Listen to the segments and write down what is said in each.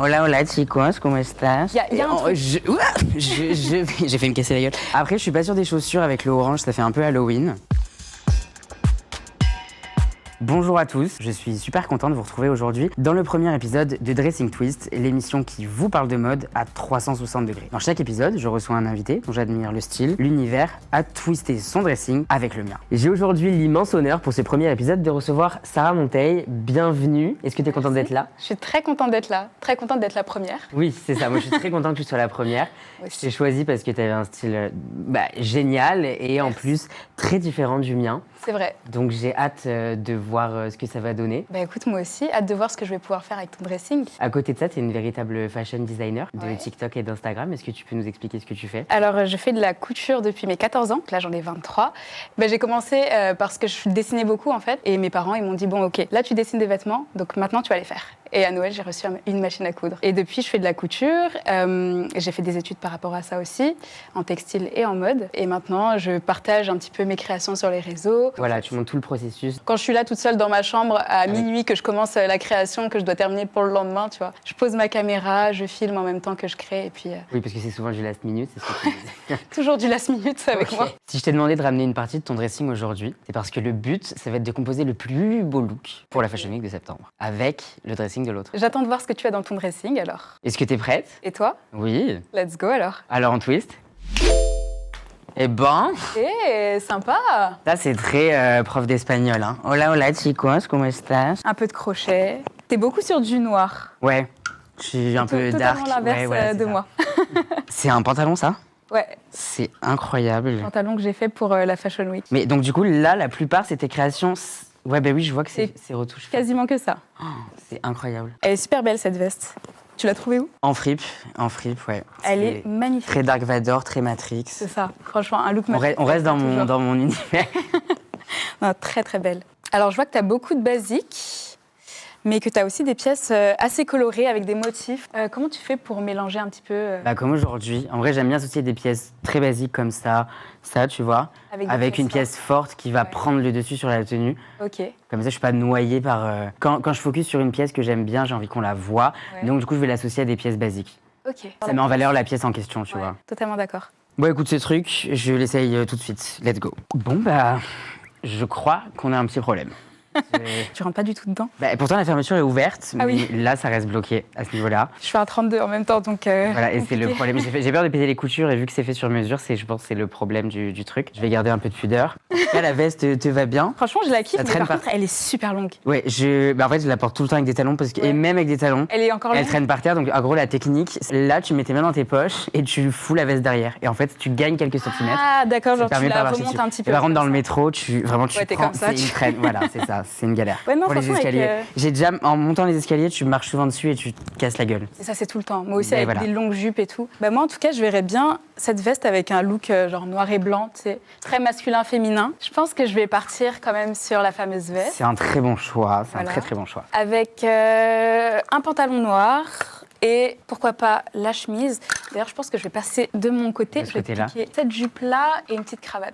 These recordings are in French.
Hola, hola, chicos, ¿cómo estás? Y a un truc. J'ai failli me casser la gueule. Après, je suis pas sûr des chaussures avec le orange, ça fait un peu Halloween. Bonjour à tous, je suis super content de vous retrouver aujourd'hui dans le premier épisode de Dressing Twist, l'émission qui vous parle de mode à 360 degrés. Dans chaque épisode, je reçois un invité dont j'admire le style, l'univers, à twister son dressing avec le mien. J'ai aujourd'hui l'immense honneur pour ce premier épisode de recevoir Sarah Monteil. Bienvenue. Est-ce que tu es contente d'être là? Je suis très contente d'être là, très contente d'être la première. Oui, c'est ça. Moi, je suis très contente que tu sois la première. Je t'ai choisi parce que tu avais un style génial et en plus très différent du mien. C'est vrai. Donc j'ai hâte de voir ce que ça va donner. Bah écoute, moi aussi, hâte de voir ce que je vais pouvoir faire avec ton dressing. À côté de ça, tu es une véritable fashion designer de Ouais. TikTok et d'Instagram. Est-ce que tu peux nous expliquer ce que tu fais? Alors, je fais de la couture depuis mes 14 ans. Là, j'en ai 23. J'ai commencé parce que je dessinais beaucoup, en fait. Et mes parents, ils m'ont dit, bon, OK, là, tu dessines des vêtements, donc maintenant, tu vas les faire. Et à Noël, j'ai reçu une machine à coudre. Et depuis, je fais de la couture. J'ai fait des études par rapport à ça aussi, en textile et en mode. Et maintenant, je partage un petit peu mes créations sur les réseaux. Voilà, tu montres tout le processus. Quand je suis là toute seule dans ma chambre à minuit, que je commence la création, que je dois terminer pour le lendemain, tu vois, je pose ma caméra, je filme en même temps que je crée. Et puis, Oui, parce que c'est souvent du last minute, c'est ce que tu disais. toujours du last minute avec moi. Si je t'ai demandé de ramener une partie de ton dressing aujourd'hui, c'est parce que le but, ça va être de composer le plus beau look pour la Fashion Week de septembre, avec le dressing de l'autre. J'attends de voir ce que tu as dans ton dressing alors. Est-ce que t'es prête? Et toi? Oui. Let's go alors. Alors on twist. Eh ben, Sympa. ça c'est très prof d'espagnol. Hein. Hola, hola, chicos, ¿cómo estás? Un peu de crochet. T'es beaucoup sur du noir. Ouais, je suis un peu dark. Totalement l'inverse Ouais, voilà, de c'est ça. moi. C'est un pantalon, ça? Ouais, C'est incroyable. pantalon que j'ai fait pour la Fashion Week. Mais donc, du coup, là, la plupart, c'est tes créations. Ouais, bah oui, je vois que C'est c'est retouché. quasiment que ça. Oh, c'est incroyable. Elle est super belle cette veste. Tu l'as trouvée où? En fripe, ouais. Elle est magnifique. Très Dark Vador, très Matrix. C'est ça. Franchement, un look On magnifique. reste dans toujours. mon univers. Non, très très belle. Alors je vois que tu as beaucoup de basiques, mais que tu as aussi des pièces assez colorées avec des motifs. Comment tu fais pour mélanger un petit peu Bah, comme aujourd'hui. En vrai, j'aime bien associer des pièces très basiques comme ça, tu vois, Avec des avec pièces une pièce forte qui va Ouais. prendre le dessus sur la tenue. Ok. Comme ça, je suis pas noyée par. Quand je focus sur une pièce que j'aime bien, j'ai envie qu'on la voit. Ouais. Donc, du coup, je vais l'associer à des pièces basiques. Ok. Ça met en valeur la pièce en question, tu Ouais, vois. totalement d'accord. Bon, écoute, ce truc, je l'essaye tout de suite. Let's go. Bon, bah, je crois qu'on a un petit problème. Tu rentres pas du tout dedans? Bah, pourtant, la fermeture est ouverte, Ah mais oui. là, ça reste bloqué à ce niveau-là. Je fais un 32 en même temps, donc... Voilà, et c'est le compliqué. problème. J'ai peur de péter les coutures, et vu que c'est fait sur mesure, je pense que c'est le problème du truc. Je vais garder un peu de pudeur. Là, la veste te va bien. Franchement, je la kiffe, Ça mais traîne par pas. contre, elle est super longue. Ouais, en fait, je la porte tout le temps avec des talons, et Ouais. même avec des talons. Elle est encore Elle longue. traîne par terre, donc en gros la technique, là tu mets tes mains dans tes poches et tu fous la veste derrière. Et en fait tu gagnes quelques centimètres. Ah, d'accord, Ça genre tu permet pas la marcher remontes dessus. un petit peu. Et par contre dans comme le ça. métro, tu Ouais, t'es prends, comme ça, c'est une tu- traîne, voilà, c'est ça, c'est une galère. Ouais, non, Pour les franchement, avec, escaliers, j'ai déjà en montant les escaliers, tu marches souvent dessus et tu te casses la gueule. Et ça, c'est tout le temps. Moi aussi, Mais avec voilà. des longues jupes et tout. Bah, moi, en tout cas, je verrais bien cette veste avec un look genre noir et blanc, tu sais, très masculin, féminin. Je pense que je vais partir quand même sur la fameuse veste. C'est un très bon choix, c'est Voilà. un très très bon choix. Avec un pantalon noir et pourquoi pas la chemise. D'ailleurs, je pense que je vais passer de mon côté. De ce Je vais côté-là. piquer cette jupe-là et une petite cravate.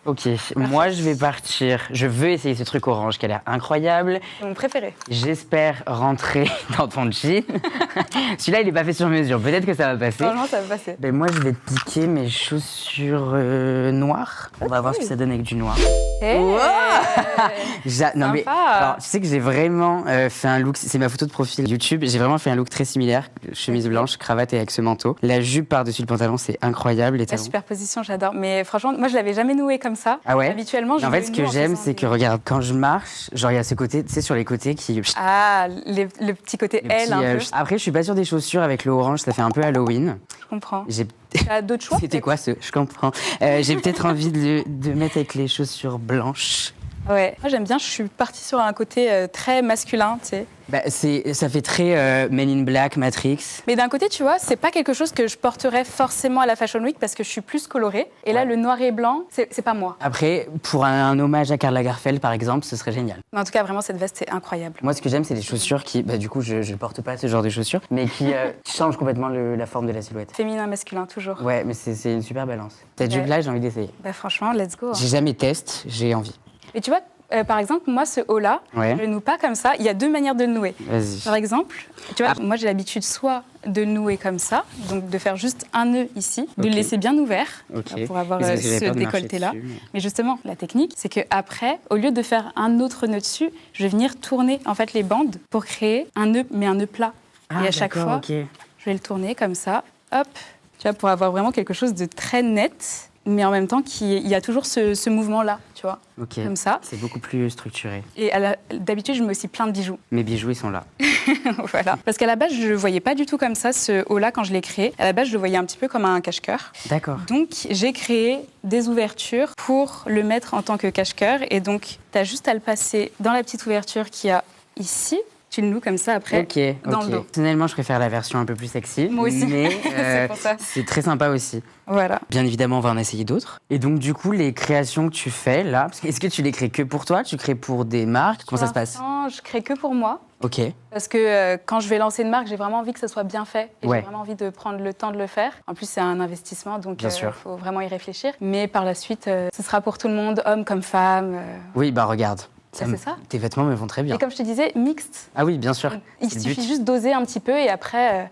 Ok, moi je vais partir, je veux essayer ce truc orange qui a l'air incroyable. C'est mon préféré. J'espère rentrer dans ton jean. Celui-là il est pas fait sur mesure, peut-être que ça va passer. Franchement, ça va passer. Ben moi, je vais piquer mes chaussures noires. On va voir ce que ça donne avec du noir. Hey. Non mais, Sympa. alors, tu sais que j'ai vraiment fait un look, c'est ma photo de profil YouTube, j'ai vraiment fait un look très similaire, chemise blanche, cravate et avec ce manteau. La jupe par-dessus le pantalon, c'est incroyable, les La talons. superposition, j'adore. Mais franchement, moi, je l'avais jamais noué comme ça. Ah ouais. Habituellement, je En fait, le ce noue que en j'aime, faisant c'est des- que, regarde, quand je marche, genre, il y a ce côté, tu sais, sur les côtés qui... Ah, le petit côté le L petit, un peu. Après, je suis pas sûre des chaussures avec le orange, ça fait un peu Halloween. Je comprends. J'ai... Tu as d'autres choix C'était peut-être quoi ce... Je comprends. J'ai peut-être envie de mettre avec les chaussures blanches. Ouais. Moi, j'aime bien. Je suis partie sur un côté très masculin, tu sais. Bah, ça fait très Men in Black, Matrix. Mais d'un côté, tu vois, c'est pas quelque chose que je porterais forcément à la Fashion Week parce que je suis plus colorée. Et là, Ouais. le noir et blanc, c'est pas moi. Après, pour un hommage à Karl Lagerfeld, par exemple, ce serait génial. Mais en tout cas, vraiment, cette veste, c'est incroyable. Moi, ce que j'aime, c'est les chaussures qui... Bah, du coup, je porte pas ce genre de chaussures, mais qui changent complètement la forme de la silhouette. Féminin, masculin, toujours. Ouais, mais c'est une super balance. Cette Ouais. jupe-là, j'ai envie d'essayer. Bah franchement, let's go. Hein. J'ai jamais testé, j'ai envie. Mais tu vois, Par exemple, moi, ce haut-là, Ouais. je le noue pas comme ça. Il y a 2 manières de le nouer. Vas-y. Par exemple, tu vois, moi, j'ai l'habitude soit de le nouer comme ça, donc de faire juste un nœud ici, de Ok. le laisser bien ouvert Ok. pour avoir Mais c'est parce que j'avais ce peur de marcher décolleté-là. dessus, mais- Mais justement, la technique, c'est qu'après, au lieu de faire un autre nœud dessus, je vais venir tourner en fait les bandes pour créer un nœud, mais un nœud plat. Et à chaque d'accord, fois, ok. je vais le tourner comme ça, hop, tu vois, pour avoir vraiment quelque chose de très net, mais en même temps, il y a toujours ce mouvement-là, tu vois, Ok. comme ça. C'est beaucoup plus structuré. Et d'habitude, je mets aussi plein de bijoux. Mes bijoux, ils sont là. Voilà. Parce qu'à la base, je ne le voyais pas du tout comme ça, ce haut-là, quand je l'ai créé. À la base, je le voyais un petit peu comme un cache-cœur. D'accord. Donc, j'ai créé des ouvertures pour le mettre en tant que cache-cœur. Et donc, tu as juste à le passer dans la petite ouverture qu'il y a ici. Tu le noues comme ça après. Ok, dans ok. le dos. Personnellement, je préfère la version un peu plus sexy. Moi aussi. Mais C'est pour ça. c'est très sympa aussi. Voilà. Bien évidemment, on va en essayer d'autres. Et donc, du coup, les créations que tu fais là, parce que est-ce que tu les crées que pour toi? Tu crées pour des marques? Comment ça se passe? Pour l'instant, je crée que pour moi. Ok. Parce que quand je vais lancer une marque, j'ai vraiment envie que ce soit bien fait. Et Ouais. j'ai vraiment envie de prendre le temps de le faire. En plus, c'est un investissement, donc Bien il sûr. faut vraiment y réfléchir. Mais par la suite, ce sera pour tout le monde, hommes comme femmes. Oui, bah regarde. Bah, c'est ça. Tes vêtements me vont très bien. Et comme je te disais, mixte. Ah oui, bien sûr. Il C'est le suffit but. juste d'oser un petit peu et après,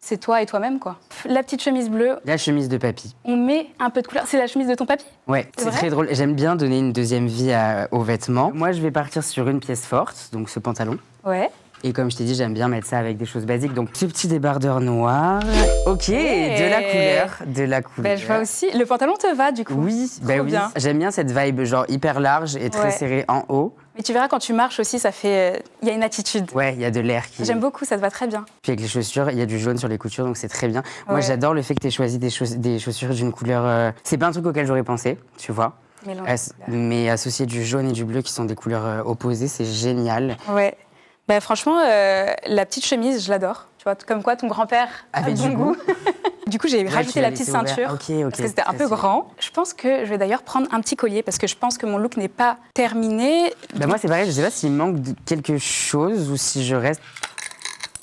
c'est toi et toi-même, quoi. La petite chemise bleue, La chemise de papy. on met un peu de couleur. C'est la chemise de ton papy? Ouais, C'est c'est vrai très drôle. J'aime bien donner une deuxième vie aux vêtements. Moi, je vais partir sur une pièce forte, donc ce pantalon. Ouais. Et comme je t'ai dit, j'aime bien mettre ça avec des choses basiques. Donc, ce petit débardeur noir. Ok, de la couleur. De la couleur. Bah, je vois aussi. Le pantalon te va, du coup. Oui, bah Trop oui. bien. J'aime bien cette vibe genre hyper large et très Ouais. serrée en haut. Mais tu verras, quand tu marches aussi, ça fait. Il y a une attitude. Ouais, il y a de l'air qui. J'aime beaucoup, ça te va très bien. Puis avec les chaussures, il y a du jaune sur les coutures, donc c'est très bien. Moi, Ouais. j'adore le fait que tu aies choisi des chaussures d'une couleur. C'est pas un truc auquel j'aurais pensé, tu vois. Mélange. Mais associer du jaune et du bleu qui sont des couleurs opposées, c'est génial. Ouais. Bah, franchement, la petite chemise, je l'adore. Tu vois, comme quoi ton grand-père Avait a bon du goût. goût. Du coup, j'ai Ouais, rajouté tu l'as la petite laissé ouvert. ceinture. Ok, ok. Parce que c'était un Très peu stylé. grand. Je pense que je vais d'ailleurs prendre un petit collier parce que je pense que mon look n'est pas terminé. Bah moi, c'est pareil, je sais pas s'il me manque de quelque chose ou si je reste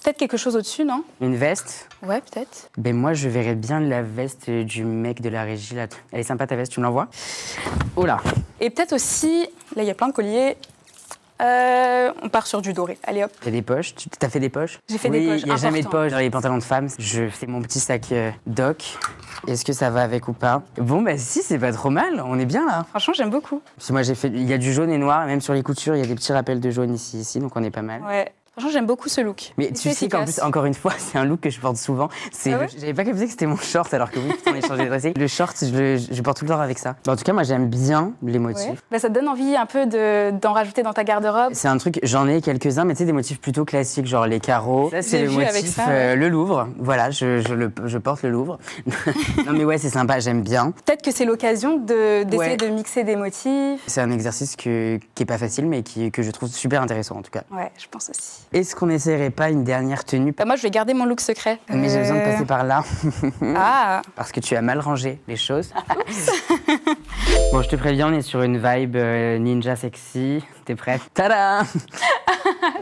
Peut-être quelque chose au-dessus, non? une veste. Ouais, peut-être. Ben moi, je verrais bien la veste du mec de la régie là. Elle est sympa ta veste, tu me l'envoies? Oh là. Et peut-être aussi, là, il y a plein de colliers. On part sur du doré. Allez hop. Il y a des poches. T'as fait des poches? J'ai fait Oui, des poches, il n'y a jamais de important. poches dans les pantalons de femmes. Je fais mon petit sac doc. Est-ce que ça va avec ou pas? Bon, bah si, c'est pas trop mal. On est bien là. Franchement, j'aime beaucoup. Parce que moi, il y a du jaune et noir. Même sur les coutures, il y a des petits rappels de jaune ici, donc on est pas mal. Ouais. Franchement, j'aime beaucoup ce look. Mais Il tu fait sais qu'en efficace. plus, encore une fois, c'est un look que je porte souvent. Ah ouais J'avais pas capté que c'était mon short, alors que oui, putain, on est changé de dressing. Le short, je porte tout le temps avec ça. Bah, en tout cas, moi, j'aime bien les motifs. Ouais. Bah, ça te donne envie un peu d'en rajouter dans ta garde-robe. C'est un truc, j'en ai quelques-uns, mais tu sais, des motifs plutôt classiques, genre les carreaux. Ça, c'est J'ai le vu avec motif, ça, ouais. le Louvre. Voilà, je porte le Louvre. Non, mais ouais, c'est sympa, j'aime bien. Peut-être que c'est l'occasion d'essayer Ouais. de mixer des motifs. C'est un exercice qui est pas facile, mais que je trouve super intéressant, en tout cas. Ouais, je pense aussi. Est-ce qu'on essaierait pas une dernière tenue? Bah, moi, je vais garder mon look secret. Mais j'ai besoin de passer par là, Ah, parce que tu as mal rangé les choses. Bon, je te préviens, on est sur une vibe ninja sexy. T'es prête? Tada!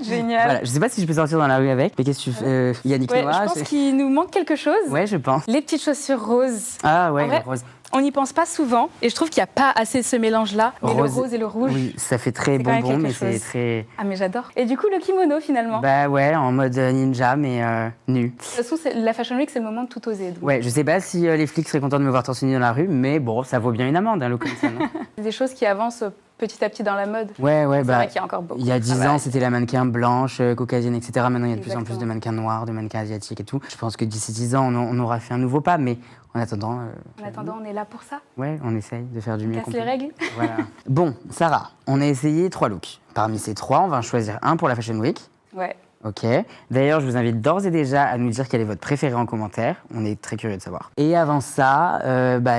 génial. Voilà, je sais pas si je peux sortir dans la rue avec, mais qu'est-ce que tu fais? Yannick Ouais, Noah? je pense qu'il nous manque quelque chose. Ouais, je pense. Les petites chaussures roses. Ah ouais, En vrai, le rose. On n'y pense pas souvent et je trouve qu'il n'y a pas assez ce mélange-là. Mais le rose et le rouge. Oui, ça fait très c'est quand même bonbon, quelque mais c'est chose. très... Ah, mais j'adore. Et du coup, le kimono finalement. Bah ouais, en mode ninja, mais nu. De toute façon, la Fashion Week, c'est le moment de tout oser. donc. Ouais, je sais pas si les flics seraient contents de me voir torse nu dans la rue, mais bon, ça vaut bien une amende, un look comme ça, non? C'est des choses qui avancent petit à petit dans la mode. Ouais, ouais, C'est bah... vrai qu'il y a encore beaucoup. Il y a 10 de travail. ans, c'était la mannequin blanche, caucasienne, etc. Maintenant, il y a de plus en plus Exactement. de mannequins noirs, de mannequins asiatiques et tout. Je pense que d'ici 10 ans, on aura fait un nouveau pas, mais en attendant... En attendant, on est là pour ça. Ouais, on essaye de faire du mieux Casse qu'on les peut. règles. Voilà. Bon, Sarah, on a essayé 3 looks. Parmi ces 3, on va en choisir un pour la Fashion Week. Ouais. Ok. D'ailleurs, je vous invite d'ores et déjà à nous dire quel est votre préféré en commentaire. On est très curieux de savoir. Et avant ça,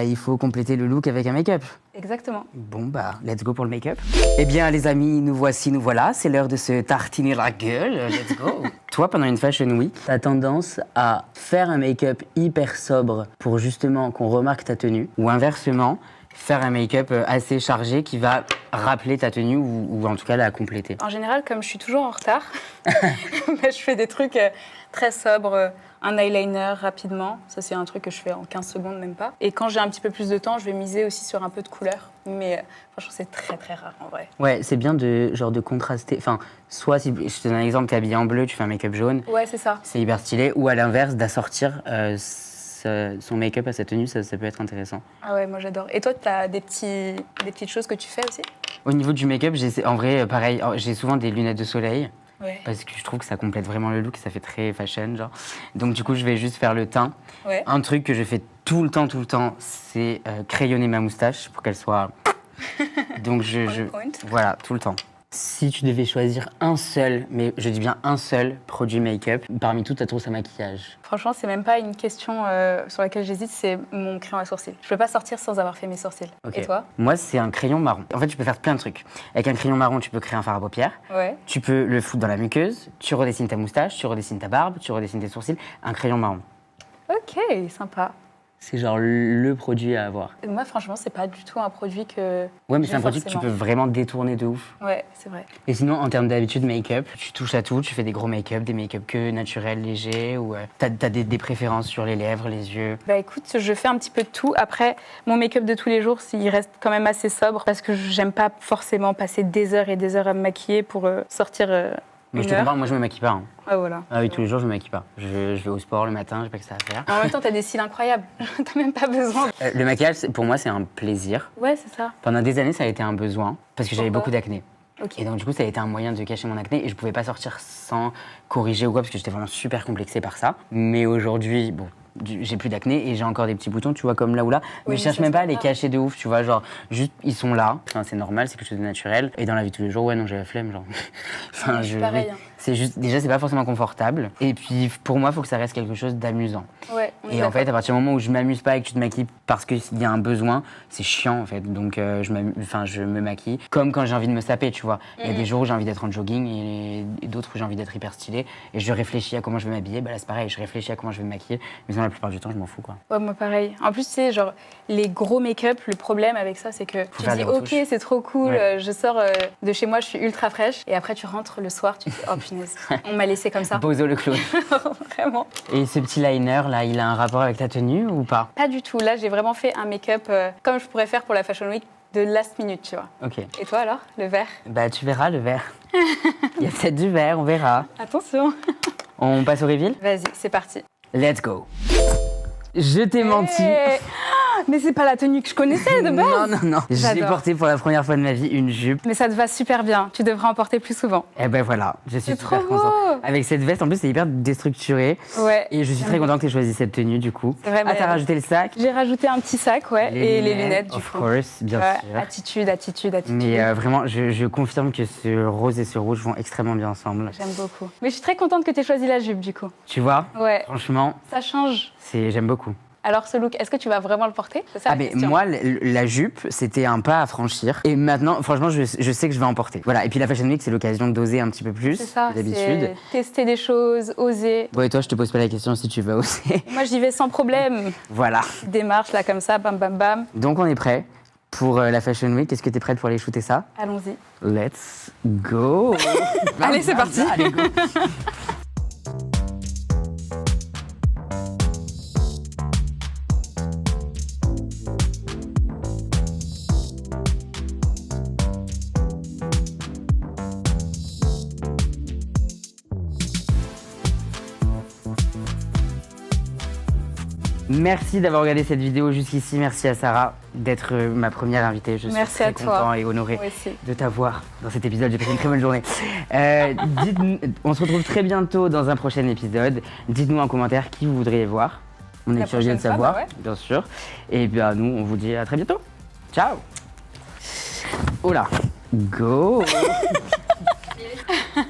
il faut compléter le look avec un make-up. Exactement. Bon, bah, let's go pour le make-up. Eh bien, les amis, nous voici, nous voilà. C'est l'heure de se tartiner la gueule. Let's go. Toi, pendant une Fashion Week, t'as tendance à faire un make-up hyper sobre pour justement qu'on remarque ta tenue. Ou inversement, faire un make-up assez chargé qui va rappeler ta tenue ou en tout cas la compléter. En général, comme je suis toujours en retard, je fais des trucs très sobres. Un eyeliner rapidement, ça c'est un truc que je fais en 15 secondes, même pas. Et quand j'ai un petit peu plus de temps, je vais miser aussi sur un peu de couleur. Mais franchement, c'est très très rare en vrai. Ouais, c'est bien de contraster. Enfin, soit si je te donne un exemple, t'es habillé en bleu, tu fais un make-up jaune. Ouais, c'est ça. C'est hyper stylé. Ou à l'inverse, d'assortir son make-up à sa tenue, ça peut être intéressant. Ah ouais, moi j'adore. Et toi, t'as des petites choses que tu fais aussi? Au niveau du make-up, en vrai, pareil, j'ai souvent des lunettes de soleil. Ouais. Parce que je trouve que ça complète vraiment le look, ça fait très fashion, genre. Donc du coup, je vais juste faire le teint. Ouais. Un truc que je fais tout le temps, c'est crayonner ma moustache pour qu'elle soit... Donc Point. voilà, tout le temps. Si tu devais choisir un seul, mais je dis bien un seul produit make-up parmi toute ta trousse à maquillage. Franchement, c'est même pas une question sur laquelle j'hésite, c'est mon crayon à sourcils. Je peux pas sortir sans avoir fait mes sourcils. Ok. Et toi? Moi, c'est un crayon marron. En fait, tu peux faire plein de trucs. Avec un crayon marron, tu peux créer un fard à paupières. Ouais. Tu peux le foutre dans la muqueuse. Tu redessines ta moustache, tu redessines ta barbe, tu redessines tes sourcils. Un crayon marron. Ok, sympa. C'est genre le produit à avoir. Moi, franchement, c'est pas du tout un produit que. Ouais, mais j'ai c'est un produit que tu forcément. peux vraiment détourner de ouf. Ouais, c'est vrai. Et sinon, en termes d'habitude make-up, tu touches à tout, tu fais des gros make-up, des make-up que naturels, légers, ou t'as des préférences sur les lèvres, les yeux. Bah écoute, je fais un petit peu de tout. Après, mon make-up de tous les jours, il reste quand même assez sobre parce que j'aime pas forcément passer des heures et des heures à me maquiller pour sortir Moi, je une te heure. comprends, moi je me maquille pas. Hein. Ah voilà. Ah oui, tous les jours je me maquille pas. Je vais au sport le matin, j'ai pas que ça à faire. En même temps, t'as des cils incroyables. T'as même pas besoin. Le maquillage, pour moi, c'est un plaisir. Ouais, c'est ça. Pendant des années, ça a été un besoin parce que j'avais Pourquoi beaucoup d'acné. Ok. Et donc, du coup, ça a été un moyen de cacher mon acné et je pouvais pas sortir sans corriger ou quoi parce que j'étais vraiment super complexée par ça. Mais aujourd'hui, bon, j'ai plus d'acné et j'ai encore des petits boutons, tu vois, comme là ou là. Mais Oui, je cherche ça même se pas à voit les pas. cacher de ouf, tu vois, genre, juste, ils sont là. Enfin, c'est normal, c'est quelque chose de naturel. Et dans la vie de tous les jours, ouais, non, j'ai la flemme, genre. Enfin, Je suis pareil, hein. C'est juste, déjà, c'est pas forcément confortable. Et puis, pour moi, il faut que ça reste quelque chose d'amusant. Ouais. on est Et en fait, d'accord. à partir du moment où je m'amuse pas et que tu te maquilles parce qu'il y a un besoin, c'est chiant en fait. Donc je me maquille comme quand j'ai envie de me saper, tu vois. Il y a des jours où j'ai envie d'être en jogging et d'autres où j'ai envie d'être hyper stylé. Et je réfléchis à comment je vais m'habiller. Bah là, c'est pareil, je réfléchis à comment je vais me maquiller. Mais sinon, la plupart du temps, je m'en fous quoi. Ouais, moi pareil. En plus, tu sais, genre, les gros make-up, le problème avec ça, c'est que tu faire dis, des ok, retouches. c'est trop cool, Ouais. je sors de chez moi, je suis ultra fraîche. Et après, tu rentres le soir, tu te dis, oh punaise, on m'a laissé comme ça. Bozo le clown. Vraiment. Et ce petit liner là, il a un rapport avec ta tenue ou pas? Pas du tout. Là, j'ai vraiment fait un make-up comme je pourrais faire pour la Fashion Week de last minute, tu vois. Ok. Et toi alors, le vert? Bah tu verras le vert. Il y a peut-être du vert, on verra. Attention. On passe au reveal? Vas-y, c'est parti. Let's go. Je t'ai menti. Eh, mais c'est pas la tenue que je connaissais de base. Non. J'ai J'adore. porté pour la première fois de ma vie une jupe. Mais ça te va super bien. Tu devrais en porter plus souvent. Et ben voilà, je suis C'est super trop content. beau. Avec cette veste, en plus, c'est hyper déstructuré. Ouais. Et je suis très content que tu aies choisi cette tenue, du coup. C'est vrai, Ah, t'as rajouté le sac? J'ai rajouté un petit sac, ouais, et les lunettes du of coup. course, bien Ouais, sûr. attitude. Mais vraiment, je confirme que ce rose et ce rouge vont extrêmement bien ensemble. J'aime beaucoup. Mais je suis très contente que tu aies choisi la jupe du coup. Tu vois? Ouais, Franchement, ça change. j'aime beaucoup. Alors ce look, est-ce que tu vas vraiment le porter? C'est ça Ah la mais question. moi, la jupe, c'était un pas à franchir. Et maintenant, franchement, je sais que je vais en porter. Voilà, et puis la Fashion Week, c'est l'occasion d'oser un petit peu plus C'est ça, que d'habitude. c'est tester des choses, oser. Bon, et toi, je te pose pas la question si tu vas oser. Moi j'y vais sans problème. Voilà. Petite démarche là comme ça, bam bam bam. Donc, on est prêt pour la Fashion Week. Est-ce que tu es prête pour aller shooter ça? Allons-y. Let's go. Allez, c'est parti. Allez, go. Merci d'avoir regardé cette vidéo jusqu'ici. Merci à Sarah d'être ma première invitée. Je suis Merci très à toi. content et honoré Moi aussi. de t'avoir dans cet épisode. J'ai passé une très bonne journée. On se retrouve très bientôt dans un prochain épisode. Dites-nous en commentaire qui vous voudriez voir. On est La curieux de prochaine fois, savoir, bah ouais. bien sûr. Et bien nous, on vous dit à très bientôt. Ciao. Oh là. Go.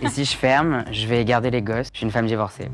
Et si je ferme, je vais garder les gosses. Je suis une femme divorcée.